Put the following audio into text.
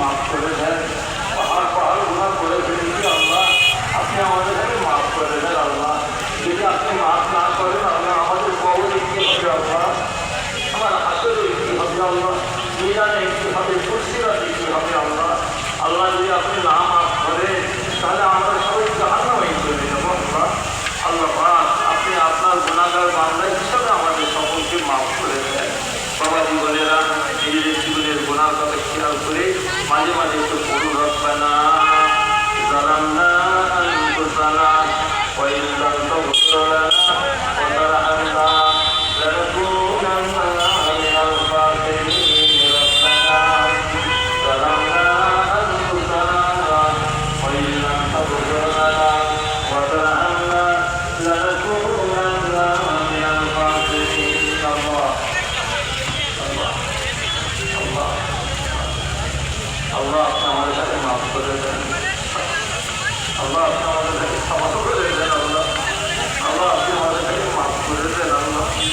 মাফ করে দেন। পাহাড় পাহাড় গুনাহ করে ফেলেছি আল্লাহ, আপনি আমাদেরকে মাফ করে দেন আল্লাহ। যদি আপনি মাফ না করেন আল্লাহ, আমাদের কবরে কি হবে আল্লাহ, আমার হাসরে কি হবে আল্লাহ, মিজানে কি হবে, কুরসিরাতে কি হবে আল্লাহ। আল্লাহ যদি আপনি না মাফ করেন তাহলে আমরা সবাই জাহান্নামে চলে যাবো আল্লাহ। আল্লাহ পাক আপনি আপনার গুনাহগার বান্দা হিসাবে আমাদের সকলকে মাফ করে দেন। বাবা জীবনেরা নিজেদের জীবনের গুনার কথা খেয়াল করে মাঝে মাঝে একটু পড়ুন, রব্বানা যালামনা আনফুসানা ওয়া ইন লাম তাগফির লানা ওয়া তারহামনা লানাকুনান্না মিনাল খাসিরিন। রব্বানা যালামনা আনফুসানা ওয়া ইন লাম তাগফির লানা ওয়া তারহামনা লানাকুনান্না মিনাল খাসিরিন। আল্লাহ আপনি আমাদের কাছে মাফ করে দেন। আল্লাহ আপনি আমাদের